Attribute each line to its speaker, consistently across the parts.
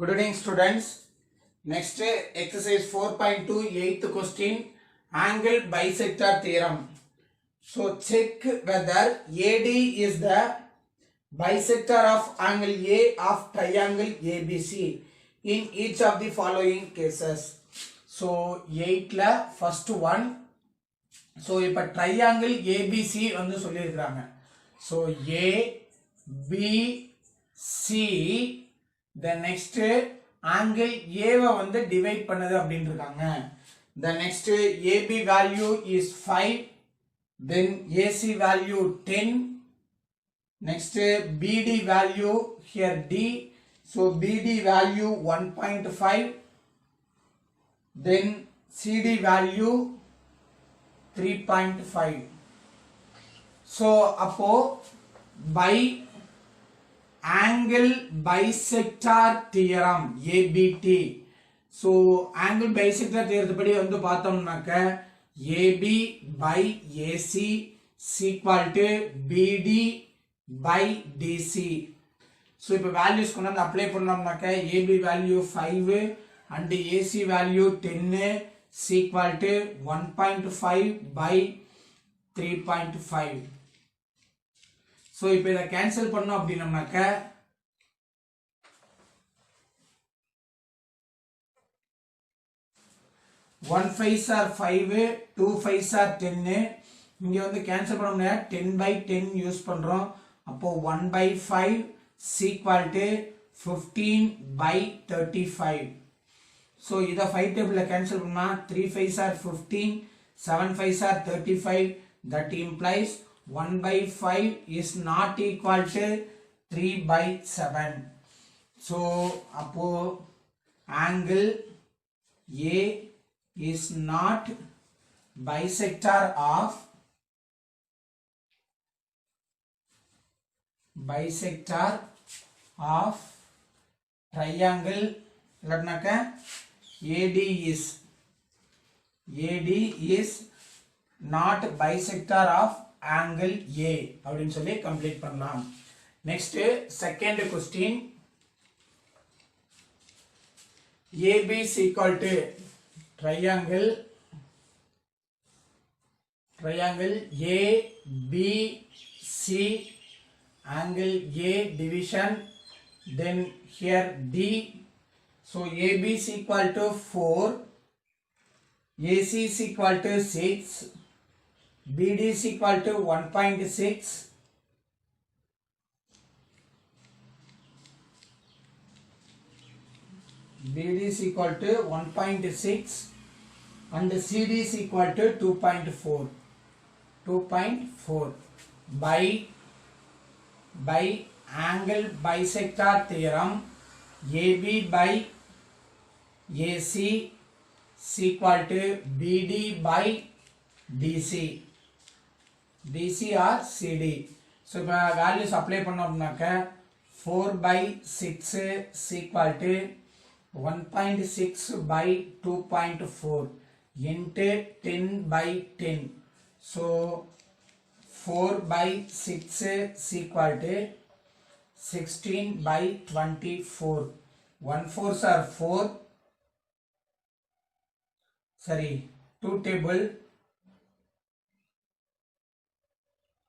Speaker 1: Good evening, students. Next exercise 4.2 8th question, angle bisector theorem. So check whether AD is the bisector of angle A of triangle ABC in each of the following cases. So 8 la first one. So இப்ப triangle ABC வந்து சொல்லியிருக்கிறாங்க. So A B C the next angle A வந்து divide பண்ணது அப்படினு இருக்காங்க. The next AB value is 5, then AC value 10, next BD value here D, so BD value 1.5, then CD value 3.5. so அப்போ by angle bisector theorem ABT. so angle bisector theorem படி வந்து பார்த்தோம்னாக்க AB by AC is equal to BD by DC. so இப்போ values கொண்டு வந்து apply பண்ணோம்னாக்க AB value 5 and AC value 10 is equal to 1.5 by 3.5. so இப்போ இத cancel பண்ணோம் அப்படினம்னாக்க 1 5s are 5, 2 5s are 10. இங்க வந்து கேன்சல் பண்ணோம்னா 10 by 10 யூஸ் பண்றோம். அப்போ 1 by 5 is equal to 15 by 35. so இத 5 டேபிள்ல கேன்சல் பண்ணா 3 5s are 15, 7 5s are 35. that implies 1 by 5 is not equal to 3 by 7. so அப்போ angle A is not bisector of triangle இல்லனாக்க AD is not bisector of angle A அப்படினு சொல்லி complete பண்ணலாம். next second question, AB is equal to triangle ABC, angle A division, then here D. so AB is equal to 4, AC is equal to 6, BD is equal to 1.6, BD is equal to 1.6 and CD is equal to 2.4 by angle bisector theorem AB by AC is equal to BD by DC or CD. so இப்போ values apply பண்ணோம்னாக்க 4 by 6 is equal to 1.6 by 2.4 into 10 by 10. so 4 by 6 is equal to 16 by 24. 1 4s are 4, sorry 2 table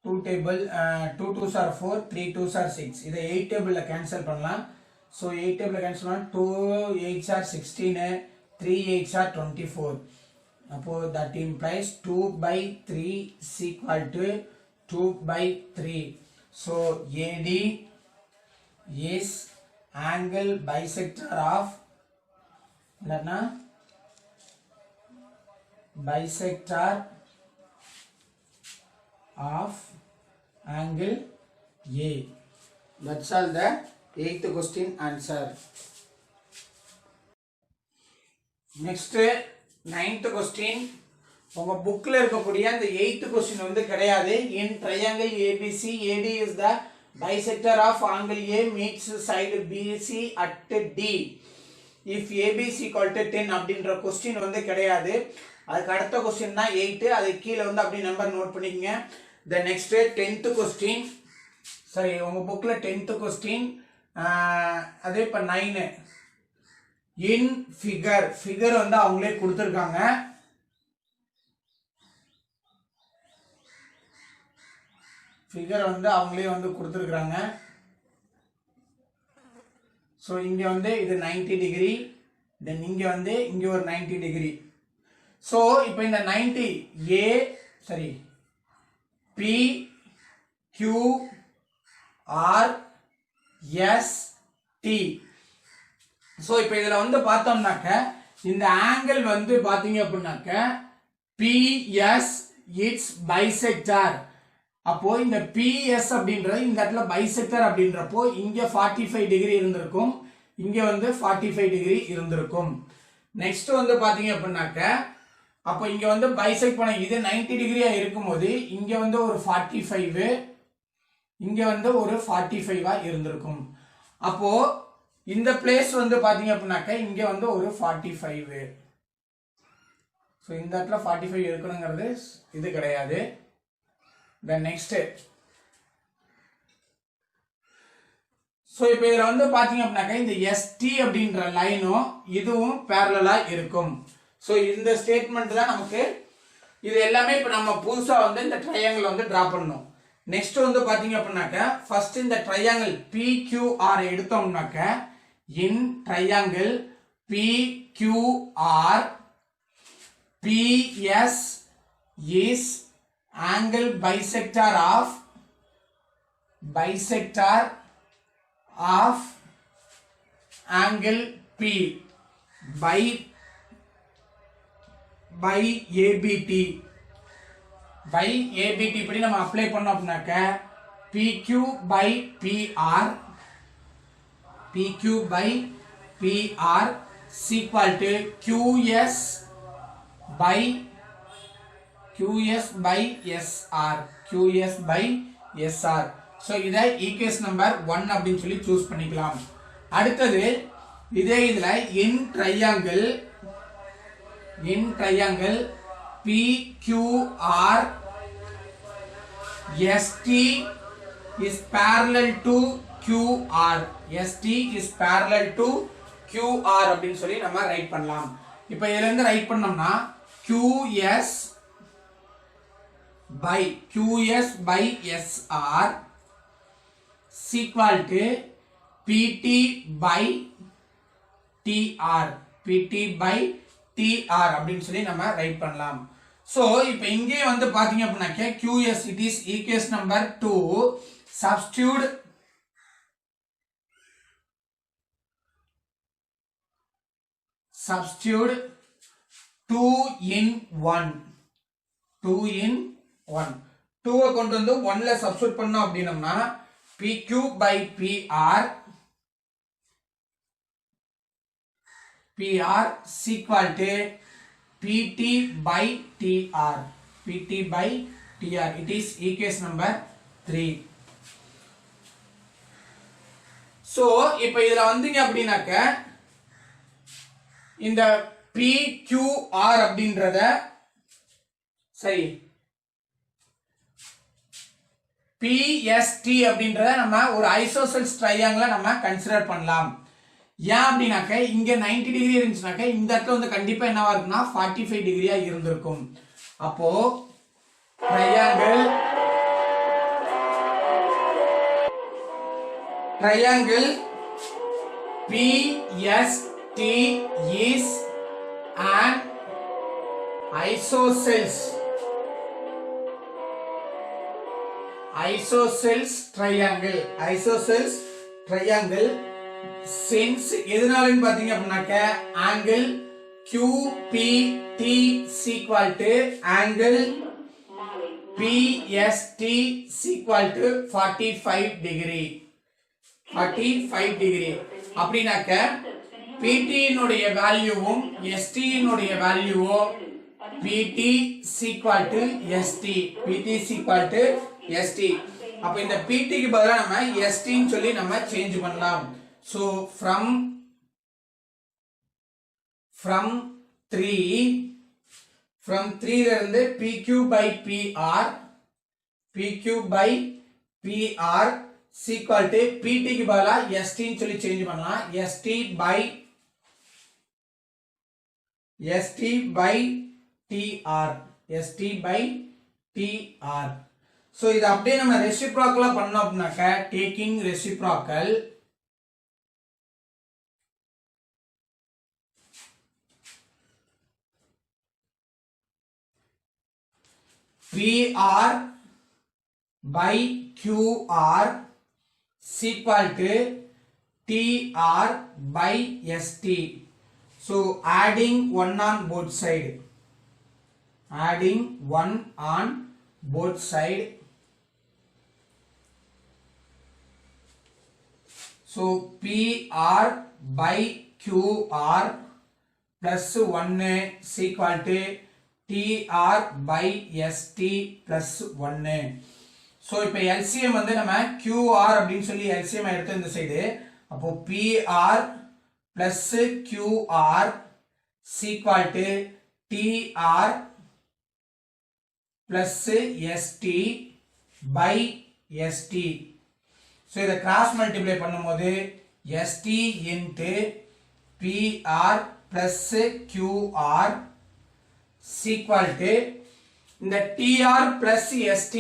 Speaker 1: 2 2s are 4, 3 2s are 6. இதை 8 table cancel பண்ணலாம். so 8 table cancel பண்ணா 2 8s are 16, 3 8s are 24. அப்போ that implies 2 by 3 is equal to 2 by 3. so AD is angle bisector of angle A. that's all the 8th question answer. next 9th question, உங்க புக்ல இருக்கக்கூடிய அந்த 8th question வந்து கிடையாது. in triangle ABC, AD is the bisector of angle A meets side BC at D if AB is equal to 10 அப்படின்ற question வந்து கிடையாது. அதுக்கு அடுத்த question தான் 8. அது கீழ வந்து அப்படி நம்பர் நோட் பண்ணிக்கங்க. the next 10th question, sorry உங்க புக்ல 10th question அதே இப்ப 9 இன் ஃபிகர் வந்து அவங்களே கொடுத்துருக்காங்க. ஃபிகர் வந்து அவங்களே வந்து கொடுத்துருக்காங்க. ஸோ இங்க வந்து இது 90 டிகிரி, தென் இங்க வந்து இங்க ஒரு 90 டிகிரி. ஸோ இப்போ இந்த 90 ஏ சரி P Q R S T. So இப்போ இதில் வந்து பார்த்தோம்னாக்க இந்த ஆங்கிள் வந்து பார்த்தீங்க அப்படின்னாக்க பிஎஸ் இட்ஸ் பைசெக்டார். அப்போ இந்த பிஎஸ் அப்படின்றது இந்த இடத்துல பைசெக்டர் அப்படின்றப்போ இங்க 45 டிகிரி இருந்திருக்கும், இங்க வந்து 45 டிகிரி இருந்திருக்கும். நெக்ஸ்ட் வந்து பாத்தீங்க அப்படின்னாக்க அப்போ இங்க வந்து பைசெக்ட் பண்ண இது 90 டிகிரியா இருக்கும்போது இங்க வந்து ஒரு 45, இங்க வந்து ஒரு 45 இருந்திருக்கும். அப்போ இந்த பிளேஸ் வந்து பாத்தீங்க அப்படின்னாக்க இங்க வந்து ஒரு 45. ஸோ இந்த இடத்துல 45 இருக்கணுங்கிறது இது கிடையாது. Then next, so இப்போ இதுல வந்து பாத்தீங்க அப்படின்னாக்க இந்த ST அப்படின்ற லைனும் இதுவும் parallel இருக்கும். ஸோ இந்த ஸ்டேட்மெண்ட் தான் நமக்கு இது எல்லாமே இப்போ நம்ம புதுசா வந்து இந்த ட்ரையாங்கிள் வந்து டிரா பண்ணணும். நெக்ஸ்ட் வந்து பாத்தீங்க அப்படின்னாக்க ஃபர்ஸ்ட் இந்த ட்ரையாங்கிள் PQR எடுத்தோம்னாக்க in triangle PQR PS is angle bisector of angle P by ABT இப்படி நம்ம அப்ளை பண்ணோம் அப்படின்னாக்க PQ by PR is equal to QS by SR. So இதை ஈக்குவேஷன் நம்பர் 1 அப்படின்னு சொல்லி சூஸ் பண்ணிக்கலாம். அடுத்தது இதே இதுல இன் triangle PQR ST is parallel to QR. ST is parallel to QR அப்படின்னு சொல்லி நம்ம ரைட் பண்ணலாம். இப்போ இதுல இருந்து ரைட் பண்ணோம்னா QS by SR is equal to PT by TR அப்படின்னு சொல்லி நம்ம ரைட் பண்ணலாம். சோ இப்போ இங்கே வந்து பாத்தீங்க அப்படின்னாக்க QS it is equation number 2. substitute 2 in 1. 2 கொண்டு வந்து 1ல சப்ஸ்டிட்யூட் பண்ணோம் அப்படினோம்னா PQ by PR is equal to PT by TR. It is equation number 3. So இப்போ இதுல வந்தீங்க அப்படினாக்க இந்த PQR அப்படின்றத சரி PST அப்படின்றத நம்ம ஒரு ஐசோசெல்ஸ் ட்ரையாங்கிளை நம்ம கன்சிடர் பண்ணலாம். ஏன் அப்படின்னாக்க இங்க 90 டிகிரி இருந்துச்சுனாக்க இந்த இடத்துல வந்து கண்டிப்பா என்னவா இருக்குன்னா 45 டிகிரியா இருந்திருக்கும். அப்போ triangle PST is an isosceles triangle since எதனாலன்னு பாத்தீங்க அப்படின்னாக்க angle QPT is equal to angle PST is equal to 45 degree. அப்படினாக்க PT இனுடைய வேல்யூவும் ST இனுடைய வேல்யூவும் PT is equal to ST. அப்ப இந்த PT க்கு பதிலா நம்ம ST ன்னு சொல்லி நம்ம சேஞ்ச் பண்ணலாம். So from 3 ல இருந்து PQ by PR is equal to PT க்கு பதிலா ST ன்னு சொல்லி சேஞ்ச் பண்ணலாம். ST by ST by TR. ST by TR. So இது அப்படியே நம்ம ரெசிப்ரோக்கலா பண்ணோம் அப்படினாக்க taking reciprocal PR by QR is equal to TR by ST. So adding 1 on both side. Adding 1 on both side. So PR by QR plus 1 is equal to TR by ST plus 1. So இப்போ LCM வந்து நம்ம QR அப்படின்னு சொல்லி LCM எடுத்து இந்த side அப்போ PR plus QR is equal to TR plus ST by ST. So இதை cross multiply பண்ணும்போது ST into PR plus QR is equal to இந்த TR plus ST.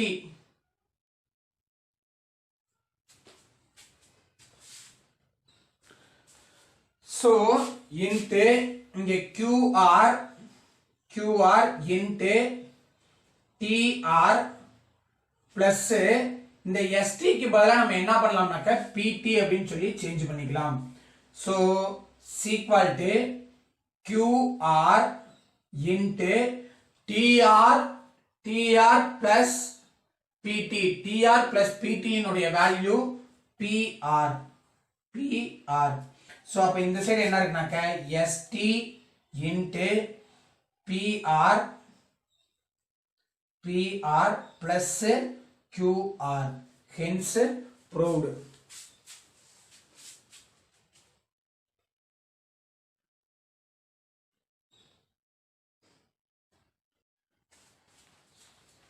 Speaker 1: So into இங்க QR into TR plus இந்த ST க்கு பதிலா நம்ம என்ன பண்ணலாம்னாக்க PT அப்படின்னு சொல்லி சேஞ்ச் பண்ணிக்கலாம். So is equal to QR into TR plus PT. TR plus PT இனுடைய வேல்யூ PR. So அப்ப இந்த சைடு என்ன இருக்குனாக்க ST into PR plus QR. Hence proved.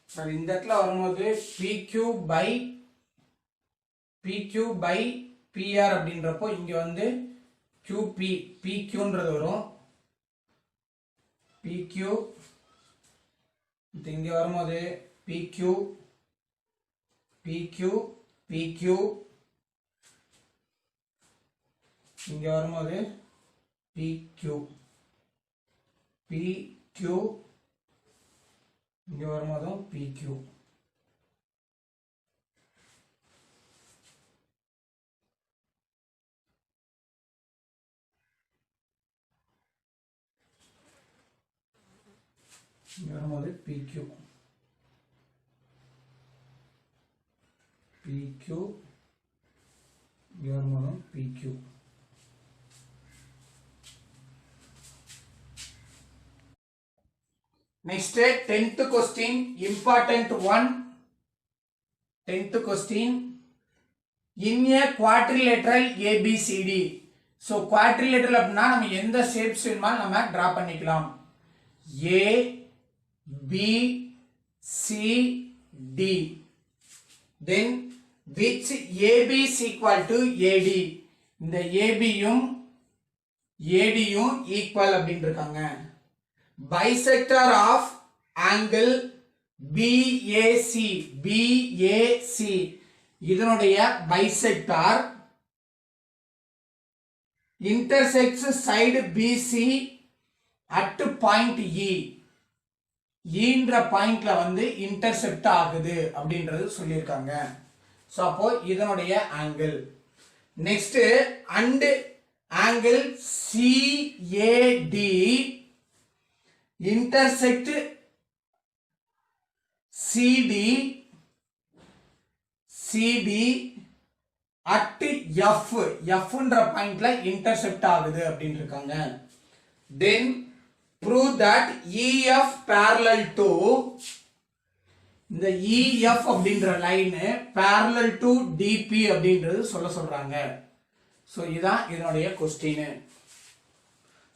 Speaker 1: சரி இந்த இடத்துல வரும்போது PQ by PR அப்படின்றப்போ இங்க வந்து PQன்றது வரும். PQ இங்க வரும்போது PQ இங்க வரும்போது PQ இங்க வரும்போதும் PQ. இங்க வரும்போது PQ இங்க வரும்போதும் PQ. Next 10th question, important one. 10th question, in a quadrilateral ABCD. So quadrilateral அப்படினா நம்ம எந்த shapes வேணுமாலும் நம்ம டிரா பண்ணிக்கலாம். A B C D. Then which AB is equal to AD. இந்த AB யும் AD யும் equal அப்படினு இருக்காங்க. Bisector of angle BAC இதனுடைய bisector intersects side BC at point E. ஈன்ற பாயிண்ட்ல வந்து இன்டர்செப்ட் ஆகுது அப்படின்றது சொல்லியிருக்காங்க. ஸோ அப்போ இதனுடைய angle. Next and angle CAD intersect CD at Fன்ற பாயிண்ட்ல இன்டர்செப்ட் ஆகுது அப்படின்னு இருக்காங்க. Then prove that EF parallel to இந்த EF அப்படின்ற லைன் parallel to DP அப்படின்றது சொல்றாங்க. சோ இதான் இதனுடைய क्वेश्चन.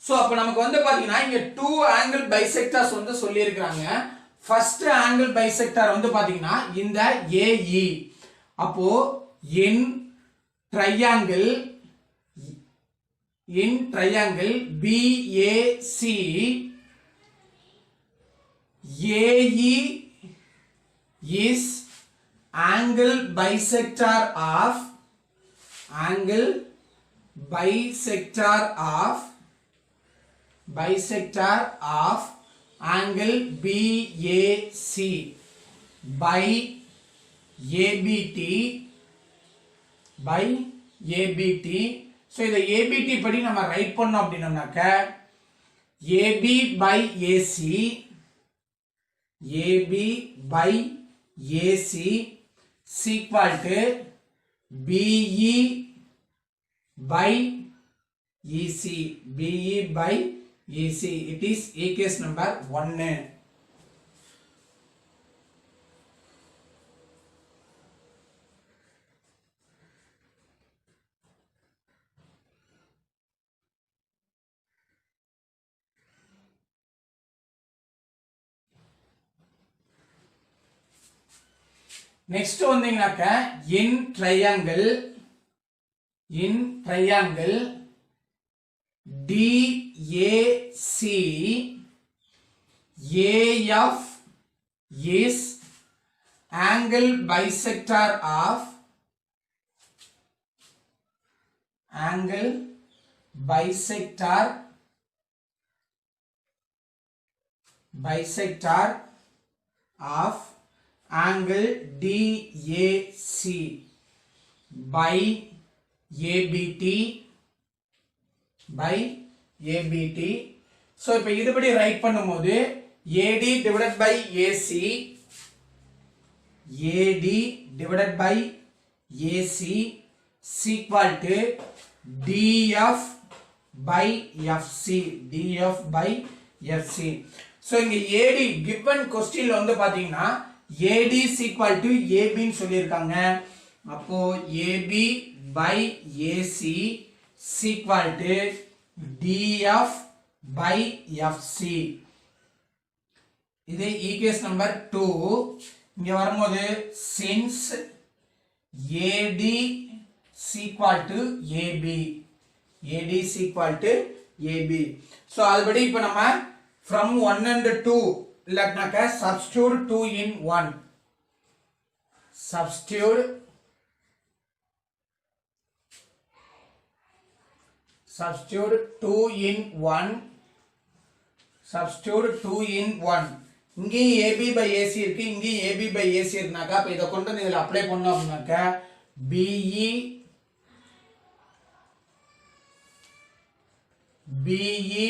Speaker 1: சோ அப்ப நமக்கு வந்து பாத்தீங்கன்னா இங்க two angle bisectors வந்து சொல்லி இருக்காங்க. ஃபர்ஸ்ட் angle bisector வந்து பாத்தீங்கன்னா இந்த AE. அப்போ in triangle in triangle BAC, AE is angle bisector of angle bisector of angle BAC by ABT. So இத ABT படி நம்ம ரைட் பண்ணோம் அப்படினோம்னாக்க AB by AC is equal to BE by EC. It is equation number 1. Next வந்தீங்கன்னாக்க in triangle DAC, AF is angle bisector of angle DAC by ABT. So இப்ப இதுபடி right பண்ணும்போது AD divided by AC is equal to DF by FC. So இங்க AD given questionல வந்து பாத்தீங்கன்னா AD is equal to AB ன்னு சொல்லியிருக்காங்க. அப்போ AB by AC is equal to DF by FC. இது equation number 2. இங்க வரும்போது since AD is equal to AB. So அதுபடி இப்ப நம்ம from 1 and 2 இல்லனாக்க substitute 2 in 1. Substitute 2 in 1. இங்கே AB by AC இருக்கு, இங்கே AB by AC இருக்குனாக்கா அப்ப இத கொண்டு வந்து இதல அப்ளை பண்ணோம் அப்படினாக்க BE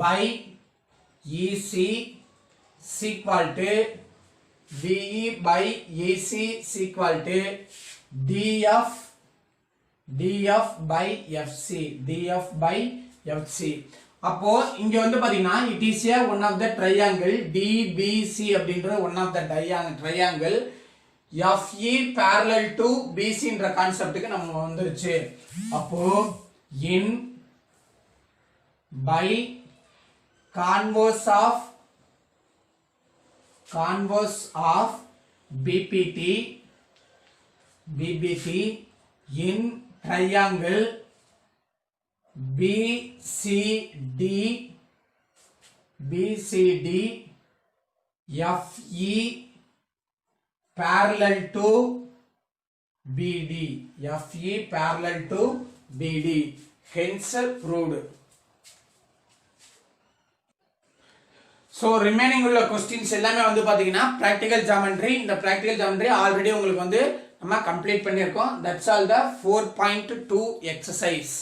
Speaker 1: by EC is equal to DF by FC. அப்போ இங்க வந்து பாத்தீங்கன்னா it is a one of the triangle DBC அப்படிங்கற one of the triangle FE parallel to BC என்ற கான்செப்ட்க்கு நம்ம வந்துருச்சு. அப்போ in by converse of BPT in triangle BCD FE parallel to BD. Hence proved. So remaining உள்ள questions எல்லாமே வந்து பாத்தீங்கன்னா practical geometry. இந்த practical geometry already உங்களுக்கு வந்து நம்ம கம்ப்ளீட் பண்ணியிருக்கோம். That's all the 4.2 exercise.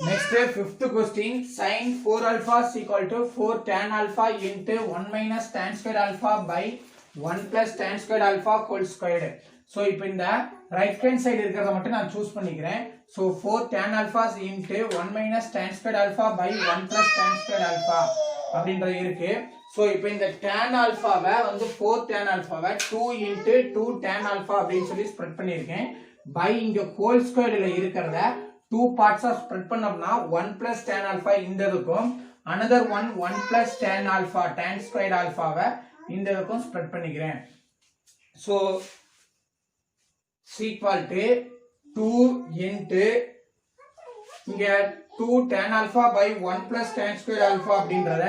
Speaker 1: Next, fifth question, sin 4 alpha is equal to 4 tan alpha into 1 minus tan square alpha by 1 plus tan square alpha whole squared. So, இப்போ இந்த right hand side இருக்கிறத மட்டும் நான் choose பண்ணிக்கிறேன். So, 4 tan alpha into 1 minus tan square alpha by 1 plus tan square alpha அப்படின்றது இருக்கு. So, இப்போ இந்த tan alpha வந்து 4 tan alpha 2 into 2 tan alpha அப்படின்னு சொல்லி ஸ்ப்ரெட் பண்ணியிருக்கேன். by இங்க whole squaredல இருக்கிறத 2 parts ஆ ஸ்ப்ரெட் பண்ணோம்னா 1 plus tan alpha இந்த இருக்கும். another one 1 plus tan alpha tan squared alpha இந்த இருக்கும் ஸ்ப்ரெட் பண்ணிக்கிறேன். So, is equal to 2 into இங்க 2 tan alpha by 1 plus tan square alpha அப்படின்றத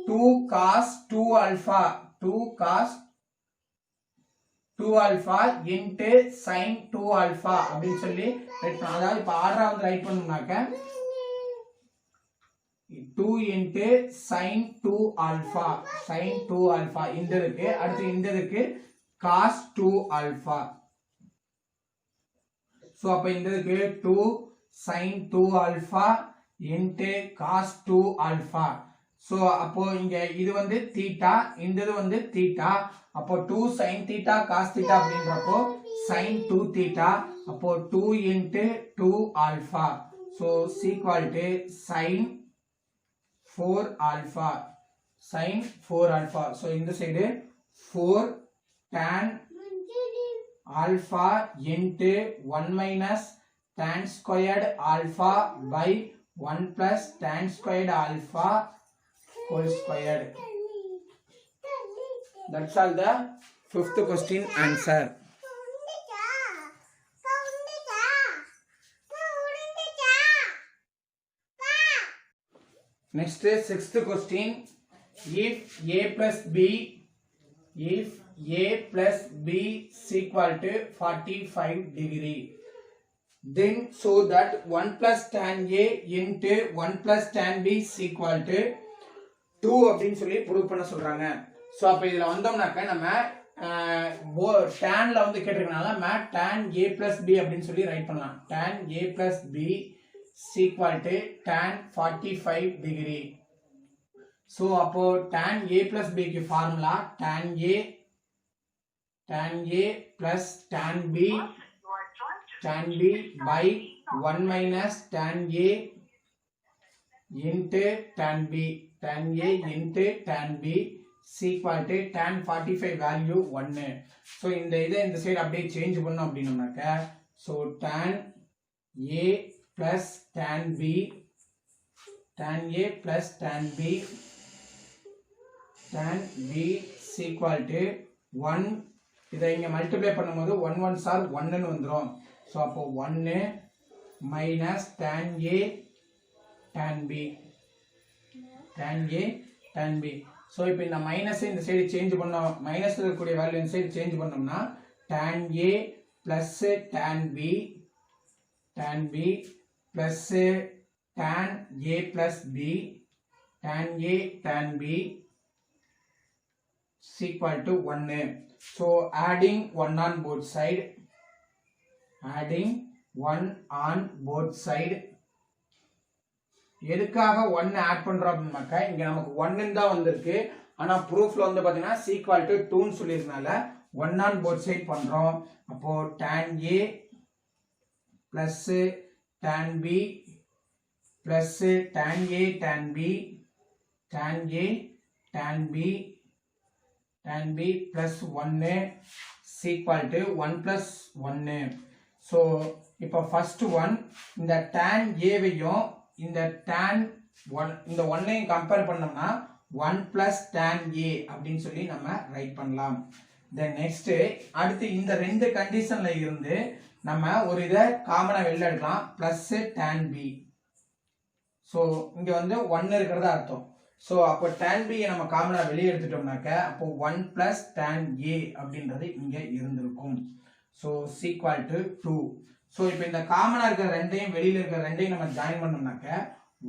Speaker 1: 2 cos 2 alpha 2 cos 2 alpha into sin 2 alpha அப்படின்னு சொல்லி right பண்ணலாம். அதாவது இப்ப ஆர்டரா வந்து right பண்ணோம்னாக்க 2 into sin 2 alpha sin 2 alpha இந்த இருக்கு. அடுத்து இந்த இருக்கு cos 2 alpha. So, அப்ப இந்த இருக்கு 2 sin 2 alpha into cos 2 alpha. So, அப்போ இங்க இது வந்து theta, இந்த வந்து theta. அப்போ 2 sin theta cos theta அப்படின்றப்போ sin 2 theta. அப்போ 2 into 2 alpha. So, is equal to sin 4 alpha. Sin 4 alpha. So, இந்த side 4 tan alpha into 1 minus tan squared alpha by 1 plus tan squared alpha whole squared. That's all the fifth question answer. Next, sixth question, if a plus b is equal to 45 degree, then show that 1 plus tan a into 1 plus tan b is equal to 2 அப்படின்னு சொல்லி prove பண்ண சொல்றாங்க. So அப்ப இதுல வந்தோம்னாக்க நம்ம tanல வந்து கேட்டிருக்கனால நம்ம tan a plus b அப்படின்னு சொல்லி ரைட் பண்ணலாம். tan a plus b is equal to tan 45 degree. So அப்போ tan a plus b க்கு formula tan a plus tan b by 1 minus tan a into tan b into tan b is equal to tan 45 value 1. so இந்த இதை இந்த side அப்படியே change பண்ணோம் அப்படின்னோம்னாக்க so tan a plus tan b is equal to 1. இதை இங்க multiply பண்ணும்போது 1 1s are 1 ன்னு வந்துரும். சோ அப்போ 1 minus tan a tan b so இப்போ இந்த மைனஸ் இந்த சைடு சேஞ்ச் பண்ணோம், மைனஸ்ல இருக்கக்கூடிய வேல்யூ இந்த சைடு சேஞ்ச் பண்ணோம்னா tan a plus tan b plus tan a plus b tan a tan b is equal to 1. so adding 1 on both side எதுக்காக 1 add பண்றோம் அப்படினாக்க இங்க நமக்கு 1 ன்னு தான் வந்திருக்கு. ஆனா ப்ரூஃப்ல வந்து பாத்தீங்கன்னா is equal to 2 ன்னு சொல்லிருக்கனால 1 on both side பண்றோம். அப்போ tan a plus tan b plus tan a tan b plus 1 is equal to 1 plus 1. so இப்போ ஃபர்ஸ்ட் ஒன் இந்த tan a வையும் இந்த tan 1 இந்த 1 ஐயும் கம்பேர் பண்ணோம்னா 1 plus tan a அப்படின்னு சொல்லி நம்ம ரைட் பண்ணலாம். தென் நெக்ஸ்ட் அடுத்து இந்த ரெண்டு கண்டிஷன்ல இருந்து நம்ம ஒரு இதை காமனா வெளில எடுக்கலாம் plus tan b. சோ இங்க வந்து 1 இருக்குறதா அர்த்தம். சோ அப்போ tan b நம்ம காமனா வெளிய எடுத்துட்டோம்னாக்க அப்போ 1 plus tan a அப்படின்றது இங்க இருந்திருக்கும். So is equal to 2. So இப்போ இந்த காமனா இருக்கிற ரெண்டையும் வெளியில இருக்கிற ரெண்டையும் நம்ம join பண்ணோம்னாக்க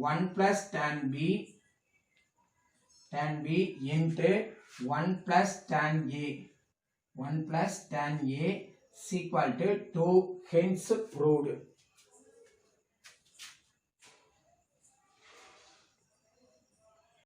Speaker 1: 1 plus tan b into 1 plus tan a is equal to 2, hence proved.